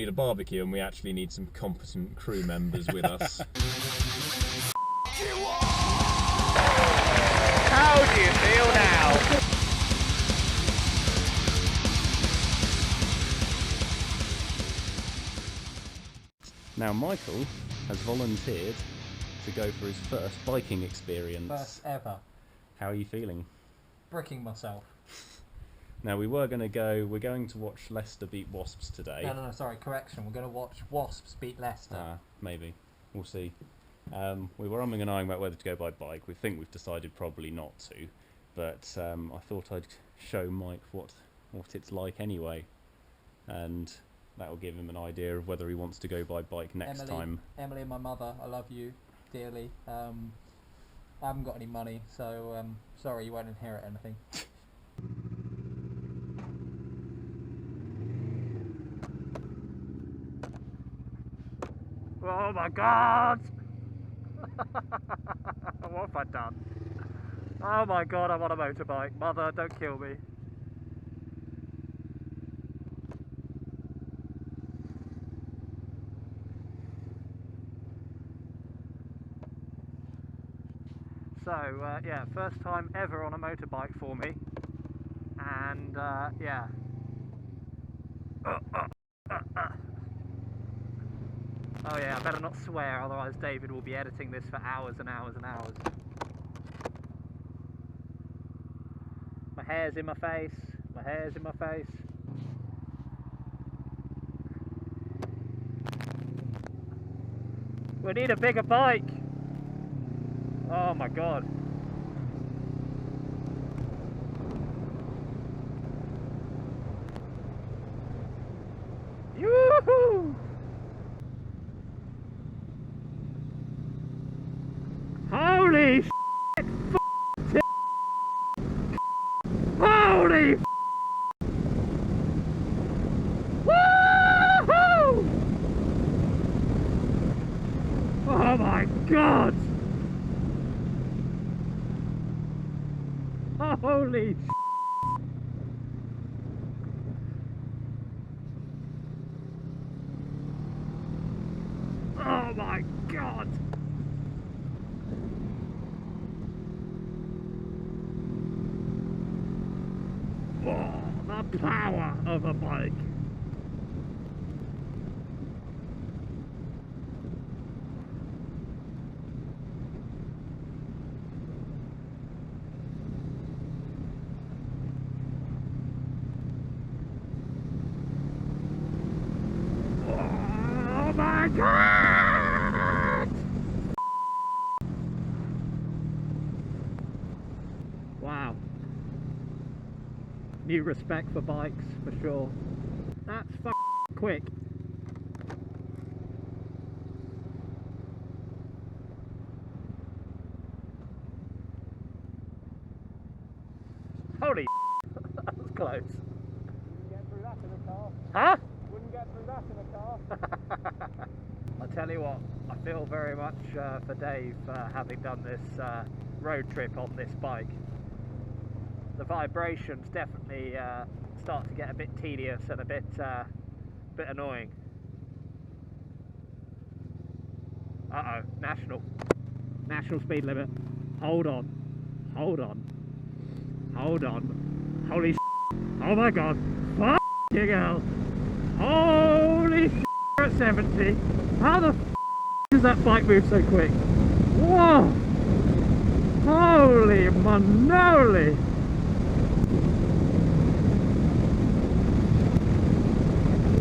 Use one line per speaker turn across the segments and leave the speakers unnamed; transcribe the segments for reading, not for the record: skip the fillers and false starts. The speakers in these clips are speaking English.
need a barbecue and we actually need some competent crew members with us.
How do you feel now?
Now Michael has volunteered to go for his first biking experience.
First ever.
How are you feeling?
Bricking myself.
Now we're going to watch Leicester beat Wasps today.
No, sorry, correction. We're going to watch Wasps beat Leicester.
Maybe. We'll see. We were umming and ahhing about whether to go by bike. We think we've decided probably not to. But I thought I'd show Mike what it's like anyway. And that will give him an idea of whether he wants to go by bike next time.
Emily and my mother, I love you dearly. I haven't got any money, so sorry you won't inherit anything.
Oh my god! What have I done? Oh my god, I'm on a motorbike. Mother, don't kill me. So, yeah, first time ever on a motorbike for me. And, yeah. Oh yeah, I better not swear, otherwise David will be editing this for hours and hours and hours. My hair's in my face, my hair's in my face. We need a bigger bike! Oh my god. Yoo-hoo! Holy shit! Holy woohoo! Oh my god! Holy oh my god! Oh, the power of a bike! Oh my god! Wow. New respect for bikes, for sure. That's quick. Holy that was close.
Wouldn't get through that in a car.
Huh?
Wouldn't get through that in a car.
I tell you what, I feel very much for Dave having done this road trip on this bike. The vibrations definitely start to get a bit tedious and a bit annoying. Uh-oh, national speed limit. Hold on, hold on, hold on. Holy oh my god, fucking hell. Holy we're at 70. How the does that bike move so quick? Whoa! Holy manoli!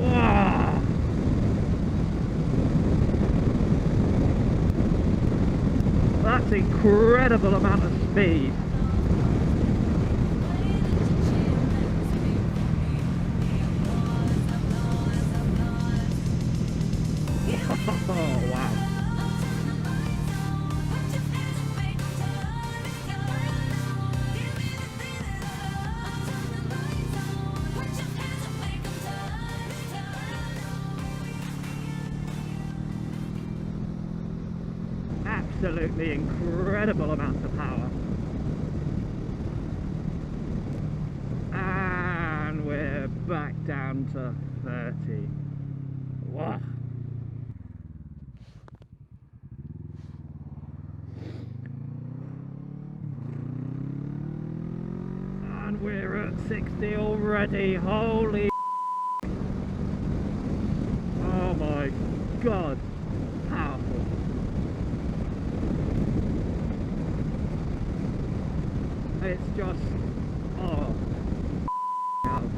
Wow! That's incredible amount of speed. Oh wow. Absolutely incredible amounts of power. And we're back down to 30. Ugh. And we're at 60 already. Holy oh my god. Powerful. It's just oh hell.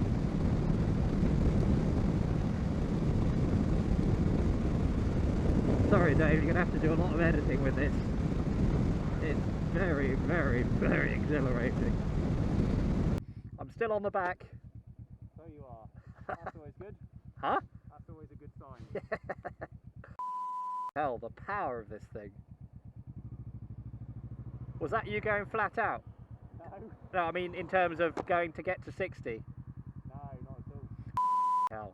Sorry Dave, you're gonna have to do a lot of editing with this. It's very, very, very exhilarating. I'm still on the back.
So you are. That's always good.
Huh?
That's always a good sign.
Hell, the power of this thing. Was that you going flat out?
No,
No, I mean in terms of going to get to 60.
no, not at all.
Hell.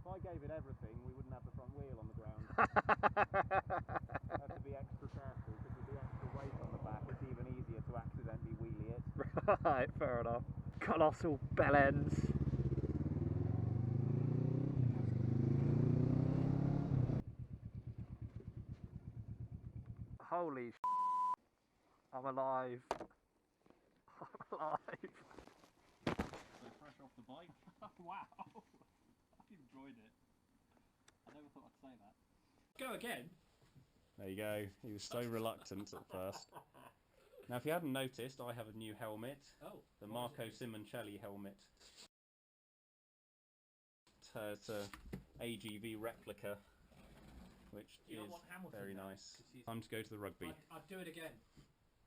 If I gave it everything, we wouldn't have the front wheel on the ground. Have to be extra careful because with the extra weight on the back, it's even easier to accidentally wheelie it.
Right, fair enough. Colossal bell ends. Holy I'm alive. I'm alive.
So fresh off the bike. Wow, I enjoyed it. I never thought I'd say that.
Go again.
There you go. He was so reluctant at first. Now, if you hadn't noticed, I have a new helmet.
Oh.
The Marco Simoncelli helmet. It's a AGV replica, which
You don't
is
want Hamilton
very
now,
nice.
'cause he's-
Time to go to the rugby.
I'd do it again.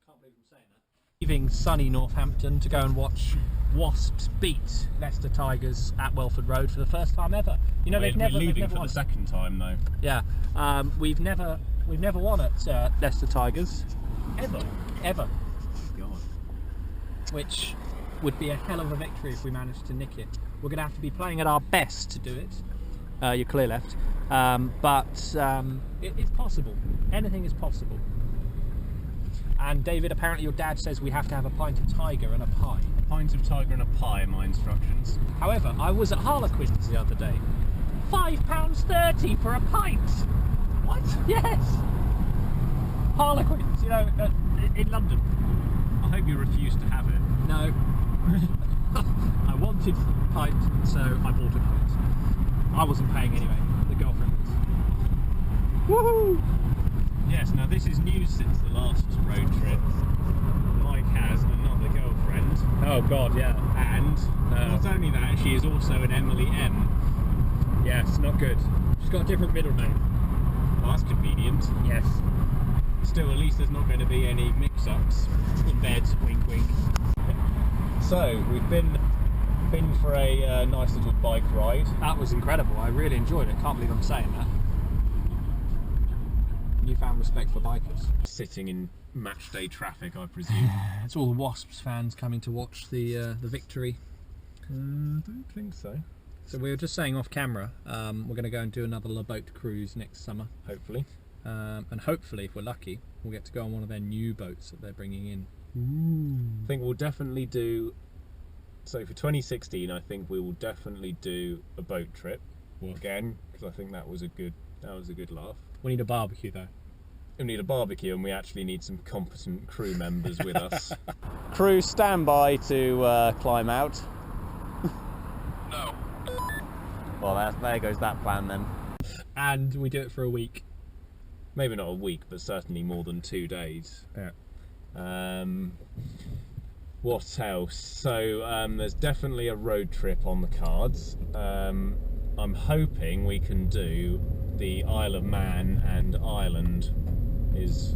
Can't believe I'm saying that. Leaving sunny Northampton to go and watch Wasps beat Leicester Tigers at Welford Road for the first time ever. You know,
We're
they've
leaving
never
for
won.
the second time though.
Yeah, we've never won at Leicester Tigers ever,
God.
which would be a hell of a victory if we managed to nick it. We're going to have to be playing at our best to do it. You're clear left, but it's possible. Anything is possible. And David, apparently your dad says we have to have a pint of Tiger and a pie.
A pint of Tiger and a pie, my instructions.
However, I was at Harlequins the other day. £5.30 for a pint. What? Yes. Harlequins, you know, in London.
I hope you refuse to have it.
No. I wanted a pint, so I bought a pint. I wasn't paying anyway. The girlfriend was. Woohoo!
Yes, now this is news since the last road trip. Mike has another girlfriend.
Oh God, yeah.
And not only that, she is also an Emily M.
Yes, not good. She's got a different middle name.
Well, that's convenient.
Yes.
Still, at least there's not going to be any mix-ups in bed. Wink, wink. So we've been for a nice little bike ride.
That was incredible. I really enjoyed it. Can't believe I'm saying that. Newfound respect for bikers.
Sitting in match day traffic, I presume.
It's all the Wasps fans coming to watch the victory.
I don't think so.
So we were just saying off camera, we're going to go and do another La Boat cruise next summer.
Hopefully.
And hopefully, if we're lucky, we'll get to go on one of their new boats that they're bringing in.
I think we'll definitely do. So for 2016, I think we will definitely do a boat trip again, because I think that was a good laugh.
We need a barbecue though.
We need a barbecue, and we actually need some competent crew members with us.
Crew, stand by to climb out.
No.
Well, there goes that plan then.
And we do it for a week.
Maybe not a week, but certainly more than 2 days.
Yeah.
What else? So there's definitely a road trip on the cards. I'm hoping we can do the Isle of Man and Ireland is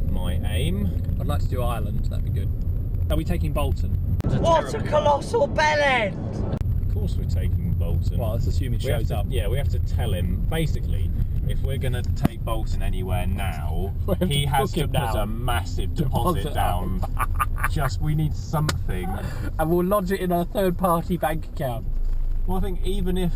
my aim.
I'd like to do Ireland, that'd be good. Are we taking Bolton?
What a colossal bellend!
Of course we're taking Bolton.
Well, let's assume he
We have
shows
to-
up.
Yeah, we have to tell him, basically, if we're going to take Bolton anywhere now,
We have
he
to
has
book
to
him
put
now.
a massive deposit down. We need something.
And we'll lodge it in our third-party bank account.
Well, I think even if,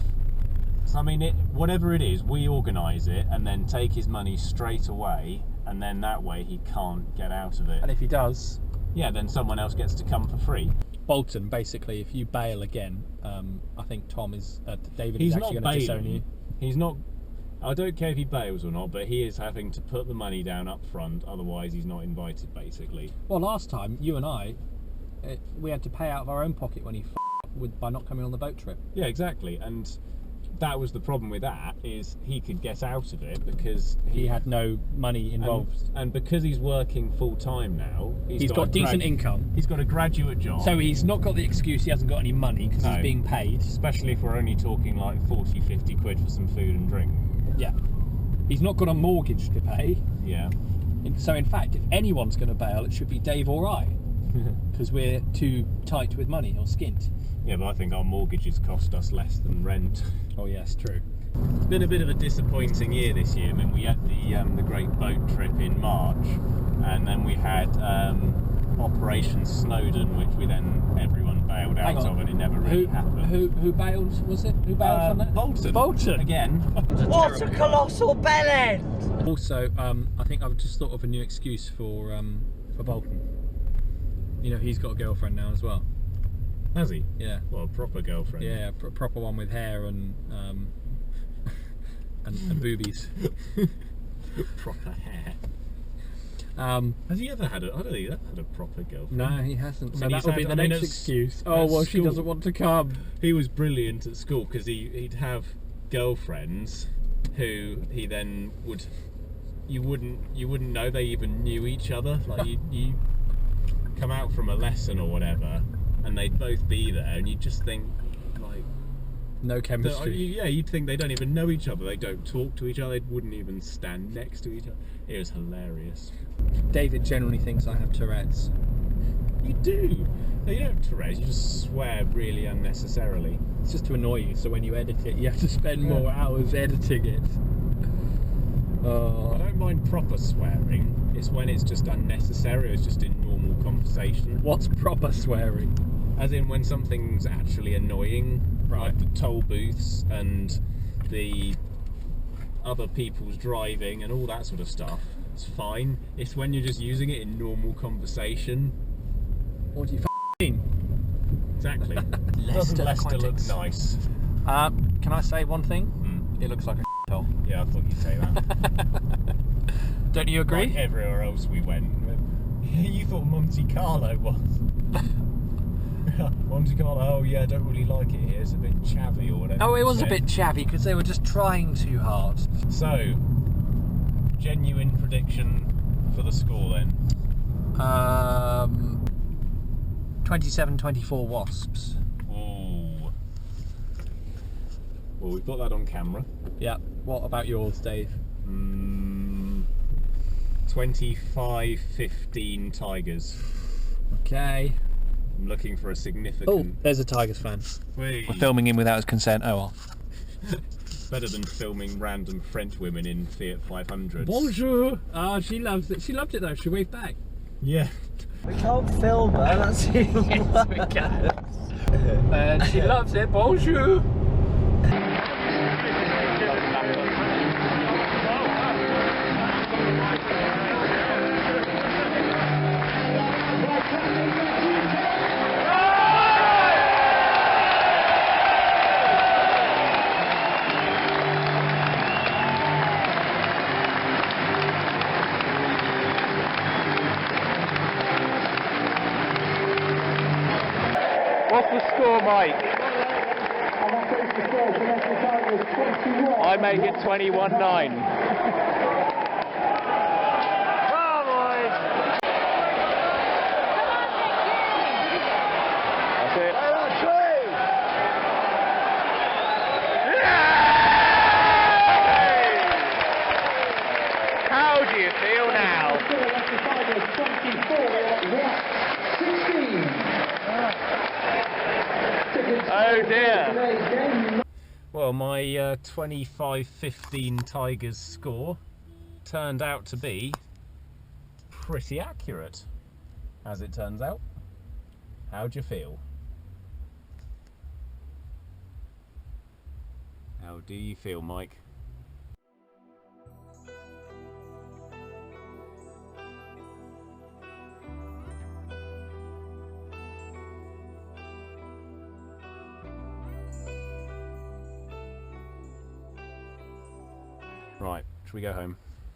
so I mean, whatever it is, we organise it and then take his money straight away, and then that way he can't get out of it.
And if he does,
Yeah, then someone else gets to come for free.
Bolton, basically, if you bail again, I think Tom is, David
He's
is
not
actually going to disown you.
bailing. He's not. I don't care if he bails or not, but he is having to put the money down up front, otherwise he's not invited, basically.
Well, last time, you and I, we had to pay out of our own pocket when he by not coming on the boat trip.
Yeah, exactly, and that was the problem with that, is he could get out of it because
He had no money involved.
and because he's working full-time now,
He's got decent income.
He's got a graduate job.
So he's not got the excuse he hasn't got any money because
No.
he's being paid.
Especially if we're only talking like 40, 50 quid for some food and drink.
Yeah. He's not got a mortgage to pay.
Yeah.
So in fact, if anyone's going to bail, it should be Dave or I. Because we're too tight with money or skint.
Yeah, but I think our mortgages cost us less than rent.
Oh yes, true.
It's been a bit of a disappointing year this year. I mean, we had the great boat trip in March, and then we had Operation Snowdon, which everyone bailed out of, and it never really happened.
Who bailed? Was it? Who bailed on that?
Bolton.
Bolton
Again.
What a colossal bellend!
Also, I think I've just thought of a new excuse for Bolton. You know, he's got a girlfriend now as well.
Has he?
Yeah.
Well, a proper girlfriend.
Yeah, proper one with hair and boobies.
Proper hair.
Has
Has he ever had I don't think he's ever had a proper girlfriend.
No, he hasn't. So
And
that
he's
would be
had-
the
I mean,
next
at
excuse.
at
Oh well, she
school.
doesn't want to come.
He was brilliant at school because he'd have girlfriends who he then would. You wouldn't know they even knew each other. Like you come out from a lesson or whatever, and they'd both be there, and you'd just think like.
No chemistry.
Yeah, you'd think they don't even know each other. They don't talk to each other. They wouldn't even stand next to each other. It was hilarious.
David generally thinks I have Tourette's.
You do. No, you don't have Tourette's. You just swear really unnecessarily.
It's just to annoy you, so when you edit it, you have to spend more hours editing it.
I don't mind proper swearing. It's when it's just unnecessary. It's just in normal conversation.
What's proper swearing?
As in when something's actually annoying,
Right.
like the toll booths and the other people's driving and all that sort of stuff. It's fine. It's when you're just using it in normal conversation.
What do you mean?
Exactly.
Leicester
Leicester looks
Aquatics.
nice.
Can I say one thing?
Hmm.
It looks like a hole.
Yeah, I thought you'd say that.
Don't you agree?
Like everywhere else we went. You thought Monte Carlo was. Monte Carlo, oh yeah, I don't really like it here. It's a bit chavvy or whatever.
Oh, it
you
was a
said.
bit chavvy because they were just trying too hard.
So, genuine prediction for the score then.
27-24 Wasps.
Ooh. Well, we've got that on camera.
Yeah. What about yours, Dave?
25-15 Tigers.
Okay.
I'm looking for a
Oh,
significant.
there's a Tigers fan.
Whee.
We're filming him without his consent. Oh well.
Better than filming random French women in Fiat 500s.
Bonjour. Ah, she loves it. She loved it though. She waved back.
Yeah.
We can't film her, that's even worse.
We can. And she loves it. Bonjour.
What's the score, Mike? I make it 21-9. That's it. How do you feel now? Oh dear.
Well, my 25-15 Tigers score turned out to be pretty accurate, as it turns out. How'd you feel? How do you feel, Mike?
Right, should we go home?